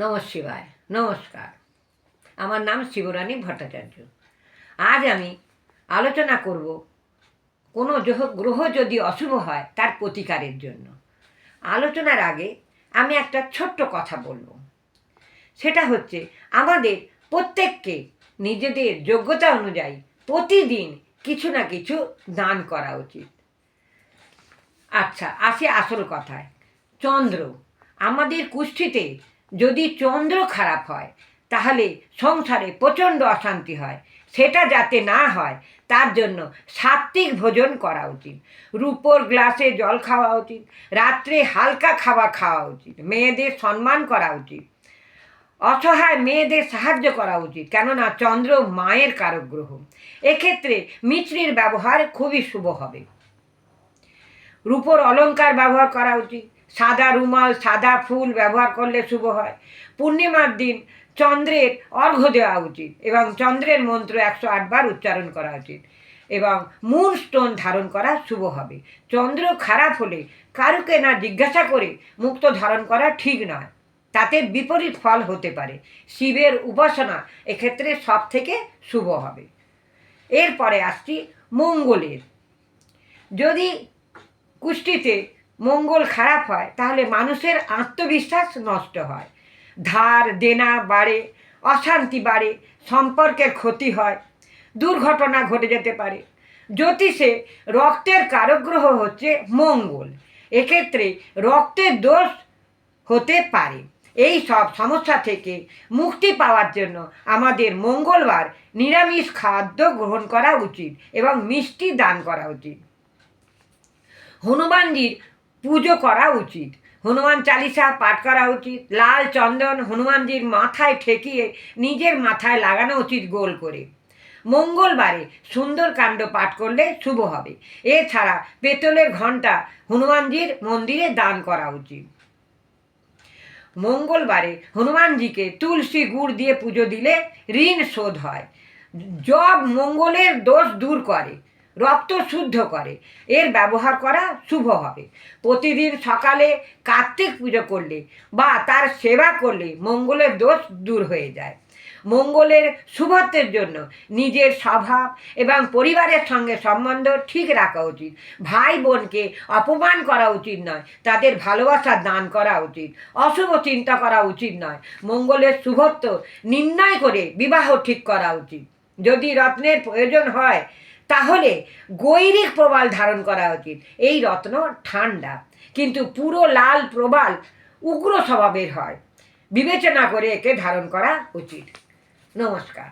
নমঃ শিবায়। নমস্কার। আমার নাম শিবরানী ভট্টাচার্য। আজ আমি আলোচনা করব কোনো গ্রহ যদি অশুভ হয় তার প্রতিকারের জন্য। আলোচনার আগে আমি একটা ছোট্ট কথা বলবো। সেটা হচ্ছে আমাদের প্রত্যেককে নিজেদের যোগ্যতা অনুযায়ী প্রতিদিন কিছু না কিছু দান করা উচিত। আচ্ছা, আসি আসল কথায়। চন্দ্র, আমাদের কুষ্ঠিতে যদি চন্দ্র খারাপ হয় তাহলে সংসারে প্রচণ্ড অশান্তি হয়। সেটা যাতে না হয় তার জন্য সাত্ত্বিক ভোজন করা উচিত। রূপোর গ্লাসে জল খাওয়া উচিত। রাত্রে হালকা খাবার খাওয়া উচিত। মেয়েদের সম্মান করা উচিত। অসহায় মেয়েদের সাহায্য করা উচিত, কেননা চন্দ্র মায়ের কারক গ্রহ। এক্ষেত্রে মিছরির ব্যবহার খুবই শুভ হবে। রূপোর অলংকার ব্যবহার করা উচিত। সাদা রুমাল, সাদা ফুল ব্যবহার করলে শুভ হয়। পূর্ণিমার দিন চন্দ্রের অর্ঘ্য দেওয়া উচিত এবং চন্দ্রের মন্ত্র 108 বার উচ্চারণ করা উচিত এবং মুন স্টোন ধারণ করা শুভ হবে। চন্দ্র খারাপ হলে কারুকে না জিজ্ঞাসা করে মুক্ত ধারণ করা ঠিক নয়, তাতে বিপরীত ফল হতে পারে। শিবের উপাসনা এক্ষেত্রে সব থেকে শুভ হবে। এরপরে আসছি মঙ্গলের। যদি কুষ্ঠিতে মঙ্গল খারাপ হয় তাহলে মানুষের আত্মবিশ্বাস নষ্ট হয়, ধার দেনা বাড়ে, অশান্তি বাড়ে, সম্পর্কের ক্ষতি হয়, দুর্ঘটনা ঘটে যেতে পারে। জ্যোতিষে রক্তের কারক গ্রহ হচ্ছে মঙ্গল। এক্ষেত্রে রক্তের দোষ হতে পারে। এই সব সমস্যা থেকে মুক্তি পাওয়ার জন্য আমাদের মঙ্গলবার নিরামিষ খাদ্য গ্রহণ করা উচিত এবং মিষ্টি দান করা উচিত। হনুমানজির পুজো করা উচিত। হনুমান চালিসা পাঠ করা উচিত। লাল চন্দন হনুমানজির মাথায় ঠেকিয়ে নিজের মাথায় লাগানো উচিত গোল করে। মঙ্গলবারে সুন্দরকাণ্ড পাঠ করলে শুভ হবে। এছাড়া পেতলের ঘণ্টা হনুমানজির মন্দিরে দান করা উচিত। মঙ্গলবারে হনুমানজিকে তুলসী গুড় দিয়ে পুজো দিলে ঋণ শোধ হয়। জব মঙ্গলের দোষ দূর করে, রক্ত শুদ্ধ করে। এর ব্যবহার করা শুভ হবে। প্রতিদিন সকালে কার্তিক পুজো করলে বা তার সেবা করলে মঙ্গলের দোষ দূর হয়ে যায়। মঙ্গলের শুভত্বের জন্য নিজের স্বভাব এবং পরিবারের সঙ্গে সম্বন্ধ ঠিক রাখা উচিত। ভাই বোনকে অপমান করা উচিত নয়, তাদের ভালোবাসা দান করা উচিত। অশুভ চিন্তা করা উচিত নয়। মঙ্গলের শুভত্ব নির্ণয় করে বিবাহ ঠিক করা উচিত। যদি রত্নের প্রয়োজন হয় তাহলে গৈরিক প্রবাল ধারণ করা উচিত। এই রত্ন ঠান্ডা, কিন্তু পুরো লাল প্রবাল উগ্র স্বভাবের হয়। বিবেচনা করে একে ধারণ করা উচিত। নমস্কার।